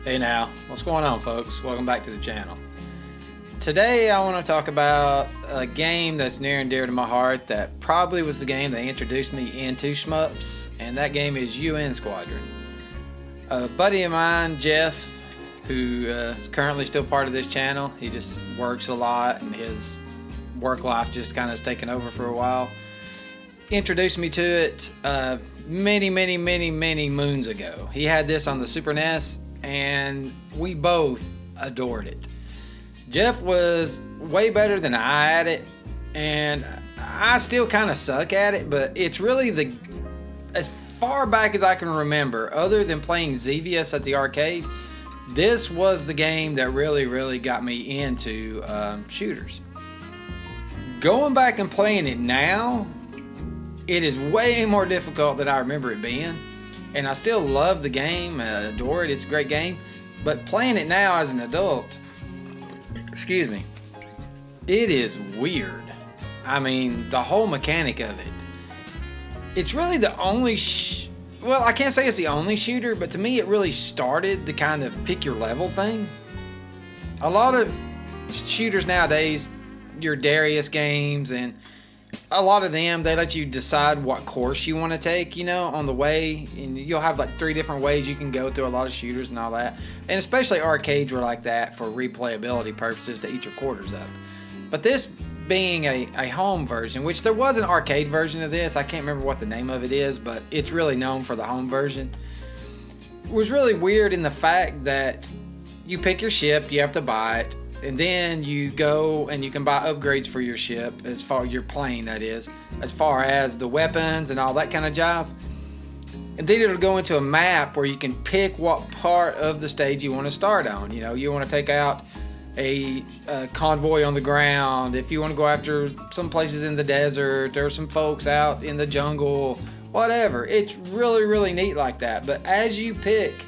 Hey now, what's going on, folks? Welcome back to the channel. Today I want to talk about a game that's near and dear to my heart that probably was the game that introduced me into shmups, and that game is Squadron. A buddy of mine, Jeff, who is currently still part of this channel, he just works a lot and his work life just kind of has taken over for a while, introduced me to it many moons ago. He had this on the Super NES and we both adored it. Jeff was way better than I at it, and I still kind of suck at it, but it's really as far back as I can remember, other than playing Xevious at the arcade, this was the game that really got me into shooters. Going back and playing it now, it is way more difficult than I remember it being. And I still love the game, adore it, it's a great game. But playing it now as an adult, excuse me, it is weird. I mean, the whole mechanic of it. It's really the only, well, I can't say it's the only shooter, but to me it really started the kind of pick your level thing. A lot of shooters nowadays, your Darius games, and a lot of them, they let you decide what course you want to take, you know, on the way, and you'll have like 3 different ways you can go through a lot of shooters and all that, and especially arcades were like that for replayability purposes to eat your quarters up. But this being a home version, which there was an arcade version of this, I can't remember what the name of it is, but it's really known for the home version, was really weird in the fact that you pick your ship, you have to buy it, and then you go and you can buy upgrades for your ship, as far as your plane, that is, as far as the weapons and all that kind of jive. And then it'll go into a map where you can pick what part of the stage you want to start on. You know, you want to take out a convoy on the ground, if you want to go after some places in the desert, there are some folks out in the jungle, whatever. It's really neat like that. But as you pick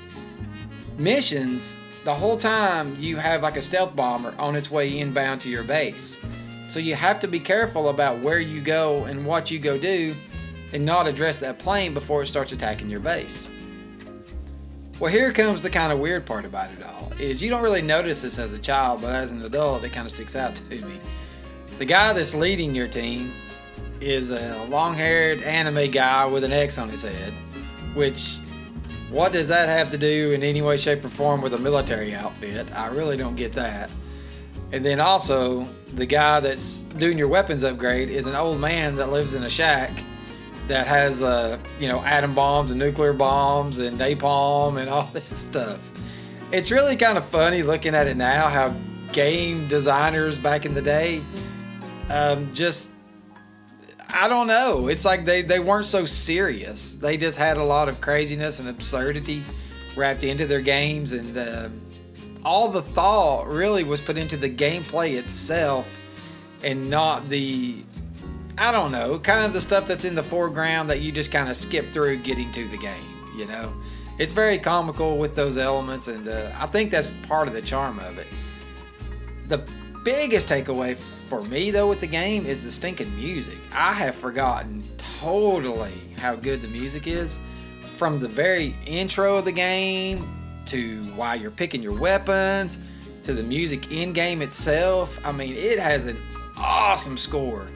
missions, the whole time you have like a stealth bomber on its way inbound to your base. So you have to be careful about where you go and what you go do and not address that plane before it starts attacking your base. Well, here comes the kind of weird part about it all, is you don't really notice this as a child, but as an adult it kind of sticks out to me. The guy that's leading your team is a long-haired anime guy with an X on his head, which, what does that have to do in any way, shape, or form with a military outfit? I really don't get that. And then also, the guy that's doing your weapons upgrade is an old man that lives in a shack that has, atom bombs and nuclear bombs and napalm and all this stuff. It's really kind of funny looking at it now, how game designers back in the day I don't know. It's like they weren't so serious. They just had a lot of craziness and absurdity wrapped into their games, and all the thought really was put into the gameplay itself and not the, I don't know, kind of the stuff that's in the foreground that you just kind of skip through getting to the game, you know? It's very comical with those elements, and I think that's part of the charm of it. The biggest takeaway for me, though, with the game is the stinking music. I have forgotten totally how good the music is. From the very intro of the game, to why you're picking your weapons, to the music in-game itself. I mean, it has an awesome score.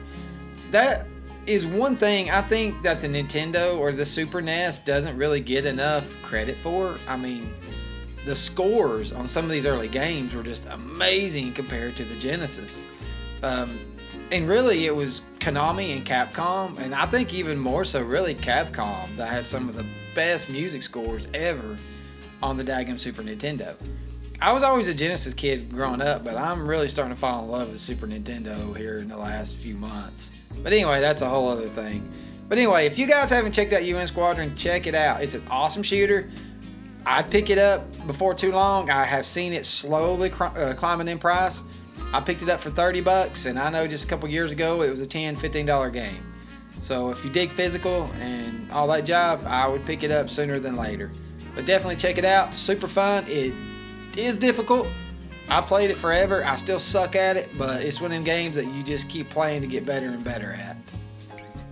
That is one thing I think that the Nintendo or the Super NES doesn't really get enough credit for. I mean, the scores on some of these early games were just amazing compared to the Genesis. And really it was Konami and Capcom, and I think even more so really Capcom, that has some of the best music scores ever on the daggum Super Nintendo. I was always a Genesis kid growing up, but I'm really starting to fall in love with Super Nintendo here in the last few months. But anyway, that's a whole other thing. But anyway, if you guys haven't checked out Squadron, check it out. It's an awesome shooter. I'd pick it up before too long. I have seen it slowly climbing in price. I picked it up for $30, and I know just a couple years ago it was a $10, $15 game. So if you dig physical and all that jive, I would pick it up sooner than later. But definitely check it out. Super fun. It is difficult. I played it forever. I still suck at it, but it's one of them games that you just keep playing to get better and better at.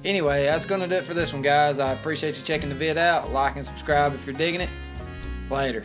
Anyway, that's going to do it for this one, guys. I appreciate you checking the vid out. Like and subscribe if you're digging it. Later.